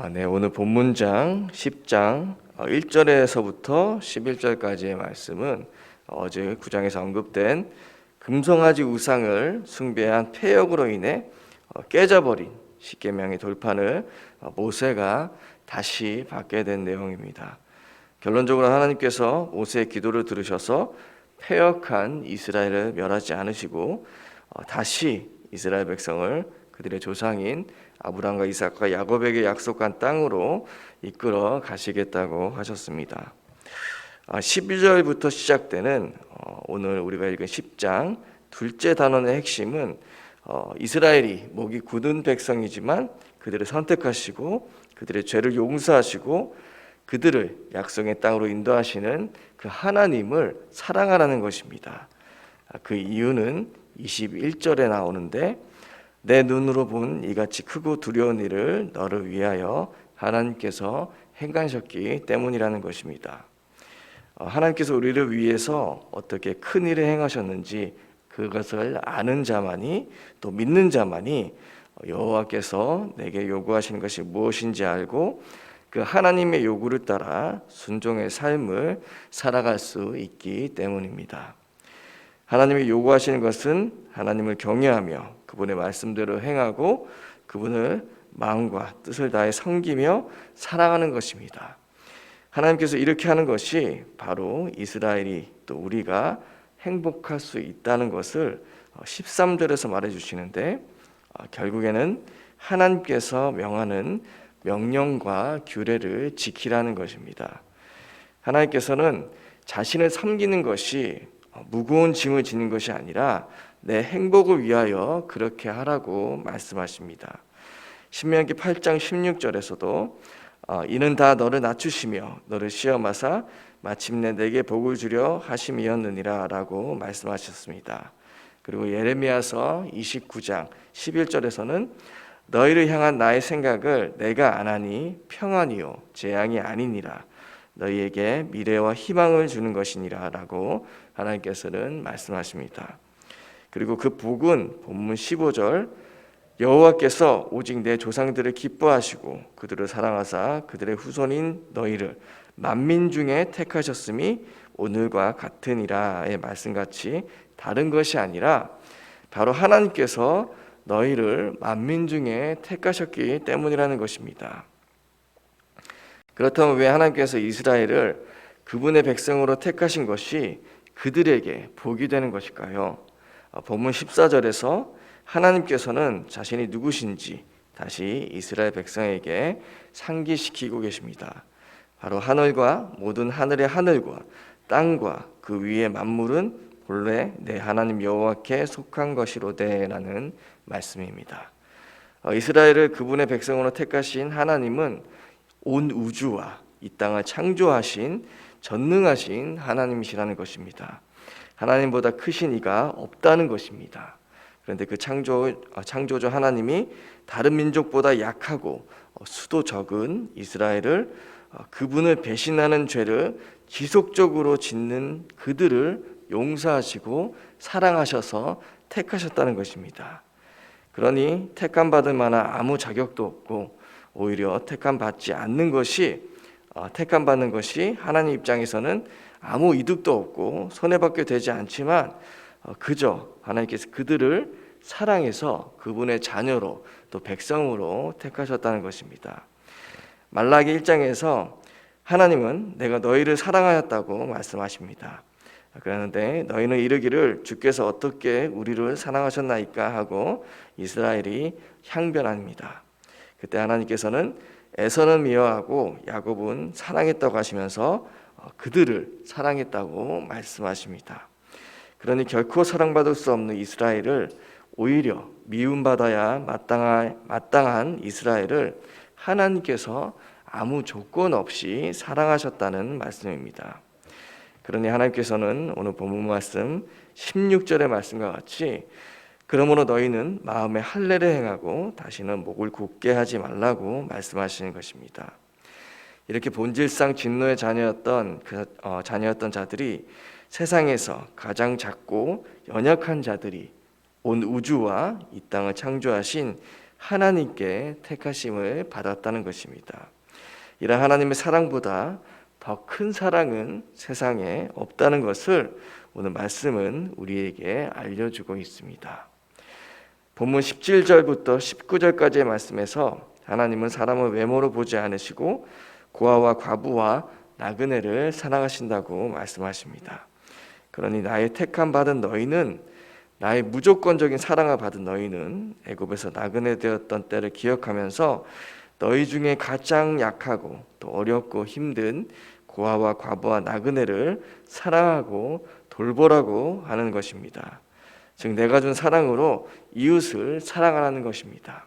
네, 오늘 본문장 10장 1절에서부터 11절까지의 말씀은 어제 9장에서 언급된 금송아지 우상을 숭배한 패역으로 인해 깨져버린 십계명의 돌판을 모세가 다시 받게 된 내용입니다. 결론적으로 하나님께서 모세의 기도를 들으셔서 패역한 이스라엘을 멸하지 않으시고 다시 이스라엘 백성을 그들의 조상인 아브라함과 이삭과 야곱에게 약속한 땅으로 이끌어 가시겠다고 하셨습니다. 12절부터 시작되는 오늘 우리가 읽은 10장 둘째 단원의 핵심은 이스라엘이 목이 굳은 백성이지만 그들을 선택하시고 그들의 죄를 용서하시고 그들을 약속의 땅으로 인도하시는 그 하나님을 사랑하라는 것입니다. 그 이유는 21절에 나오는데 내 눈으로 본 이같이 크고 두려운 일을 너를 위하여 하나님께서 행하셨기 때문이라는 것입니다. 하나님께서 우리를 위해서 어떻게 큰 일을 행하셨는지 그것을 아는 자만이 또 믿는 자만이 여호와께서 내게 요구하시는 것이 무엇인지 알고 그 하나님의 요구를 따라 순종의 삶을 살아갈 수 있기 때문입니다. 하나님이 요구하시는 것은 하나님을 경외하며 그분의 말씀대로 행하고 그분을 마음과 뜻을 다해 섬기며 사랑하는 것입니다. 하나님께서 이렇게 하는 것이 바로 이스라엘이 또 우리가 행복할 수 있다는 것을 13절에서 말해주시는데 결국에는 하나님께서 명하는 명령과 규례를 지키라는 것입니다. 하나님께서는 자신을 섬기는 것이 무거운 짐을 지는 것이 아니라 내 행복을 위하여 그렇게 하라고 말씀하십니다. 신명기 8장 16절에서도 이는 다 너를 낮추시며 너를 시험하사 마침내 내게 복을 주려 하심이었느니라 라고 말씀하셨습니다. 그리고 예레미야서 29장 11절에서는 너희를 향한 나의 생각을 내가 아나니 평안이요 재앙이 아니니라 너희에게 미래와 희망을 주는 것이니라 라고 하나님께서는 말씀하십니다. 그리고 그 복은 본문 15절 여호와께서 오직 내 조상들을 기뻐하시고 그들을 사랑하사 그들의 후손인 너희를 만민 중에 택하셨음이 오늘과 같으니라의 말씀같이 다른 것이 아니라 바로 하나님께서 너희를 만민 중에 택하셨기 때문이라는 것입니다. 그렇다면 왜 하나님께서 이스라엘을 그분의 백성으로 택하신 것이 그들에게 복이 되는 것일까요? 본문 14절에서 하나님께서는 자신이 누구신지 다시 이스라엘 백성에게 상기시키고 계십니다. 바로 하늘과 모든 하늘의 하늘과 땅과 그 위의 만물은 본래 내 하나님 여호와께 속한 것이로되라는 말씀입니다. 이스라엘을 그분의 백성으로 택하신 하나님은 온 우주와 이 땅을 창조하신 전능하신 하나님이시라는 것입니다. 하나님보다 크신 이가 없다는 것입니다. 그런데 그 창조주 하나님이 다른 민족보다 약하고 수도 적은 이스라엘을 그분을 배신하는 죄를 지속적으로 짓는 그들을 용서하시고 사랑하셔서 택하셨다는 것입니다. 그러니 택함 받을 만한 아무 자격도 없고 오히려 택함 받지 않는 것이 택함 받는 것이 하나님 입장에서는 아무 이득도 없고 손해받게 되지 않지만 그저 하나님께서 그들을 사랑해서 그분의 자녀로 또 백성으로 택하셨다는 것입니다. 말라기 1장에서 하나님은 내가 너희를 사랑하였다고 말씀하십니다. 그러는데 너희는 이르기를 주께서 어떻게 우리를 사랑하셨나이까 하고 이스라엘이 항변합니다. 그때 하나님께서는 에서는 미워하고 야곱은 사랑했다고 하시면서 그들을 사랑했다고 말씀하십니다. 그러니 결코 사랑받을 수 없는 이스라엘을 오히려 미움받아야 마땅한 이스라엘을 하나님께서 아무 조건 없이 사랑하셨다는 말씀입니다. 그러니 하나님께서는 오늘 본문 말씀 16절의 말씀과 같이 그러므로 너희는 마음에 할례를 행하고 다시는 목을 굳게 하지 말라고 말씀하시는 것입니다. 이렇게 본질상 진노의 자녀였던 자들이 세상에서 가장 작고 연약한 자들이 온 우주와 이 땅을 창조하신 하나님께 택하심을 받았다는 것입니다. 이런 하나님의 사랑보다 더 큰 사랑은 세상에 없다는 것을 오늘 말씀은 우리에게 알려주고 있습니다. 본문 17절부터 19절까지의 말씀에서 하나님은 사람을 외모로 보지 않으시고 고아와 과부와 나그네를 사랑하신다고 말씀하십니다. 그러니 나의 택함 받은 너희는, 나의 무조건적인 사랑을 받은 너희는 애굽에서 나그네 되었던 때를 기억하면서 너희 중에 가장 약하고 또 어렵고 힘든 고아와 과부와 나그네를 사랑하고 돌보라고 하는 것입니다. 즉 내가 준 사랑으로 이웃을 사랑하라는 것입니다.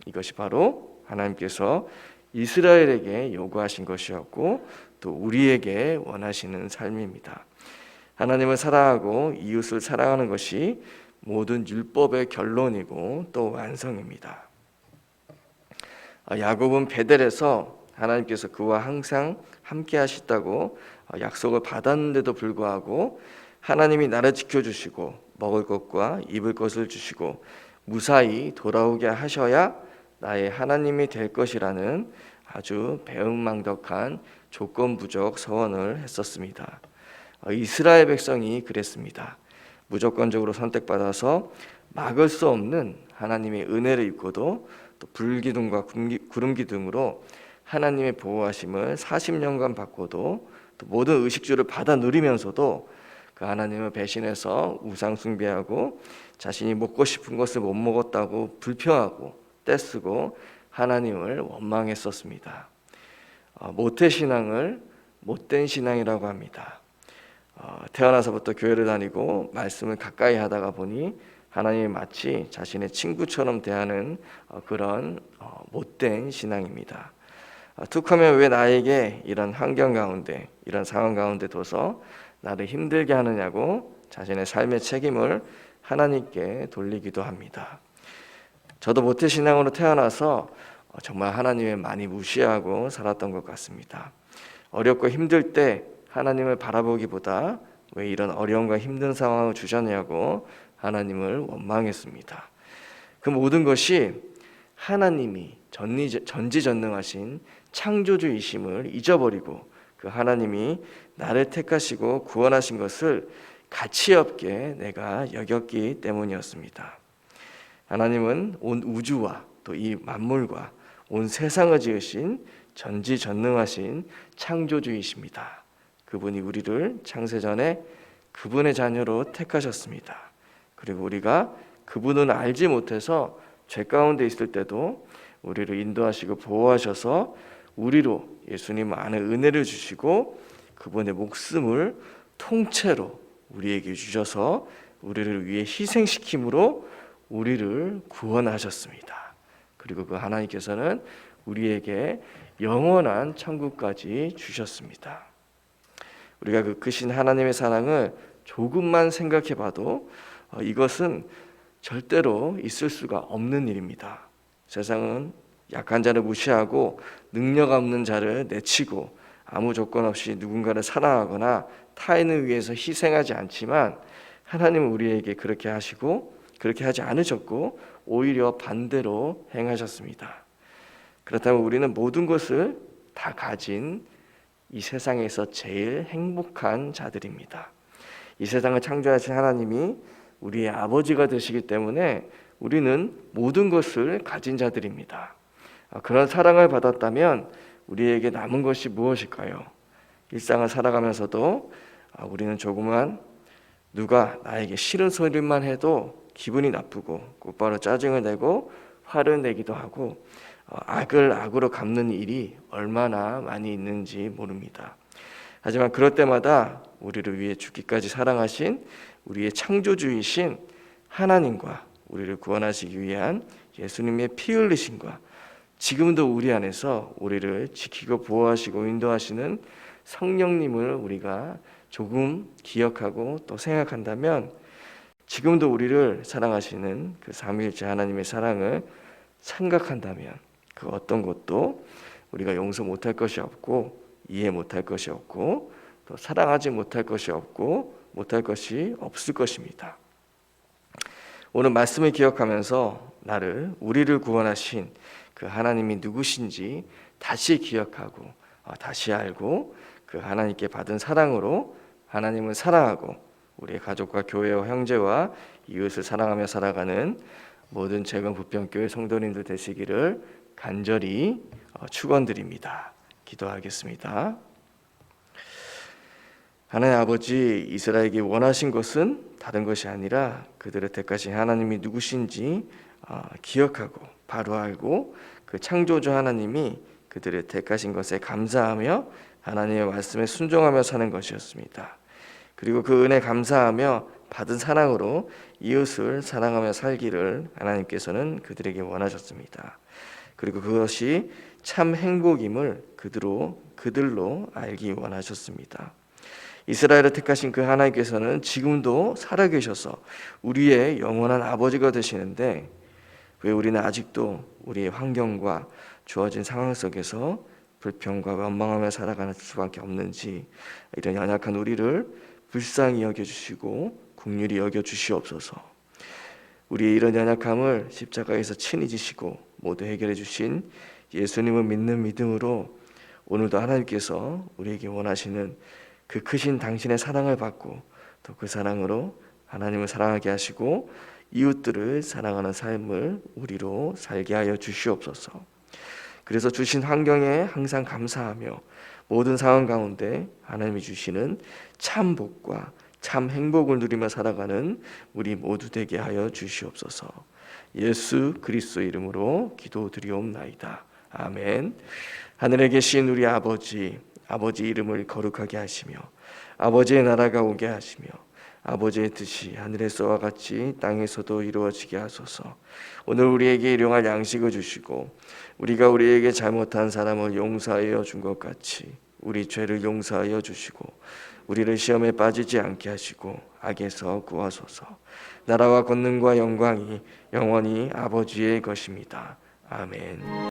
이것이 바로 하나님께서 이스라엘에게 요구하신 것이었고 또 우리에게 원하시는 삶입니다. 하나님을 사랑하고 이웃을 사랑하는 것이 모든 율법의 결론이고 또 완성입니다. 야곱은 베델에서 하나님께서 그와 항상 함께 하시다고 약속을 받았는데도 불구하고 하나님이 나를 지켜주시고 먹을 것과 입을 것을 주시고 무사히 돌아오게 하셔야 나의 하나님이 될 것이라는 아주 배은망덕한 조건부적 서원을 했었습니다. 이스라엘 백성이 그랬습니다. 무조건적으로 선택받아서 막을 수 없는 하나님의 은혜를 입고도 또 불기둥과 구름기둥으로 하나님의 보호하심을 40년간 받고도 또 모든 의식주를 받아 누리면서도 그 하나님을 배신해서 우상 숭배하고 자신이 먹고 싶은 것을 못 먹었다고 불평하고 떼쓰고 하나님을 원망했었습니다. 모태신앙을 못된 신앙이라고 합니다. 태어나서부터 교회를 다니고 말씀을 가까이 하다가 보니 하나님이 마치 자신의 친구처럼 대하는 그런 못된 신앙입니다. 툭하면 왜 나에게 이런 환경 가운데, 이런 상황 가운데 둬서 나를 힘들게 하느냐고 자신의 삶의 책임을 하나님께 돌리기도 합니다. 저도 모태신앙으로 태어나서 정말 하나님을 많이 무시하고 살았던 것 같습니다. 어렵고 힘들 때 하나님을 바라보기보다 왜 이런 어려움과 힘든 상황을 주셨냐고 하나님을 원망했습니다. 그 모든 것이 하나님이 전지전능하신 창조주이심을 잊어버리고 그 하나님이 나를 택하시고 구원하신 것을 가치없게 내가 여겼기 때문이었습니다. 하나님은 온 우주와 또 이 만물과 온 세상을 지으신 전지전능하신 창조주이십니다. 그분이 우리를 창세전에 그분의 자녀로 택하셨습니다. 그리고 우리가 그분을 알지 못해서 죄 가운데 있을 때도 우리를 인도하시고 보호하셔서 우리로 예수님 안에 은혜를 주시고 그분의 목숨을 통째로 우리에게 주셔서 우리를 위해 희생시킴으로 우리를 구원하셨습니다. 그리고 그 하나님께서는 우리에게 영원한 천국까지 주셨습니다. 우리가 그 크신 하나님의 사랑을 조금만 생각해봐도 이것은 절대로 있을 수가 없는 일입니다. 세상은 약한 자를 무시하고 능력 없는 자를 내치고 아무 조건 없이 누군가를 사랑하거나 타인을 위해서 희생하지 않지만 하나님은 우리에게 그렇게 하시고 그렇게 하지 않으셨고 오히려 반대로 행하셨습니다. 그렇다면 우리는 모든 것을 다 가진 이 세상에서 제일 행복한 자들입니다. 이 세상을 창조하신 하나님이 우리의 아버지가 되시기 때문에 우리는 모든 것을 가진 자들입니다. 그런 사랑을 받았다면 우리에게 남은 것이 무엇일까요? 일상을 살아가면서도 우리는 조그만 누가 나에게 싫은 소리만 해도 기분이 나쁘고 곧바로 짜증을 내고 화를 내기도 하고 악을 악으로 갚는 일이 얼마나 많이 있는지 모릅니다. 하지만 그럴 때마다 우리를 위해 죽기까지 사랑하신 우리의 창조주이신 하나님과 우리를 구원하시기 위한 예수님의 피 흘리심과 지금도 우리 안에서 우리를 지키고 보호하시고 인도하시는 성령님을 우리가 조금 기억하고 또 생각한다면 지금도 우리를 사랑하시는 그 삼위일체 하나님의 사랑을 생각한다면 그 어떤 것도 우리가 용서 못할 것이 없고 이해 못할 것이 없고 또 사랑하지 못할 것이 없고 못할 것이 없을 것입니다. 오늘 말씀을 기억하면서 우리를 구원하신 그 하나님이 누구신지 다시 기억하고 다시 알고 그 하나님께 받은 사랑으로 하나님을 사랑하고 우리의 가족과 교회와 형제와 이웃을 사랑하며 살아가는 모든 재건 부평교회 성도님들 되시기를 간절히 축원드립니다. 기도하겠습니다. 하나님 아버지, 이스라엘에게 원하신 것은 다른 것이 아니라 그들을 택하신 하나님이 누구신지 기억하고 바로 알고 그 창조주 하나님이 그들을 택하신 것에 감사하며 하나님의 말씀에 순종하며 사는 것이었습니다. 그리고 그 은혜 감사하며 받은 사랑으로 이웃을 사랑하며 살기를 하나님께서는 그들에게 원하셨습니다. 그리고 그것이 참 행복임을 그들로 알기 원하셨습니다. 이스라엘을 택하신 그 하나님께서는 지금도 살아계셔서 우리의 영원한 아버지가 되시는데 왜 우리는 아직도 우리의 환경과 주어진 상황 속에서 불평과 원망하며 살아가는 수밖에 없는지, 이런 연약한 우리를 불쌍히 여겨주시고 긍휼히 여겨주시옵소서. 우리의 이런 연약함을 십자가에서 친히 지시고 모두 해결해 주신 예수님을 믿는 믿음으로 오늘도 하나님께서 우리에게 원하시는 그 크신 당신의 사랑을 받고 또 그 사랑으로 하나님을 사랑하게 하시고 이웃들을 사랑하는 삶을 우리로 살게 하여 주시옵소서. 그래서 주신 환경에 항상 감사하며 모든 상황 가운데 하나님이 주시는 참 복과 참 행복을 누리며 살아가는 우리 모두 되게 하여 주시옵소서. 예수 그리스도 이름으로 기도드리옵나이다. 아멘. 하늘에 계신 우리 아버지 이름을 거룩하게 하시며 아버지의 나라가 오게 하시며 아버지의 뜻이 하늘에서와 같이 땅에서도 이루어지게 하소서. 오늘 우리에게 일용할 양식을 주시고 우리가 우리에게 잘못한 사람을 용서하여 준 것 같이 우리 죄를 용서하여 주시고 우리를 시험에 빠지지 않게 하시고 악에서 구하소서. 나라와 권능과 영광이 영원히 아버지의 것입니다. 아멘.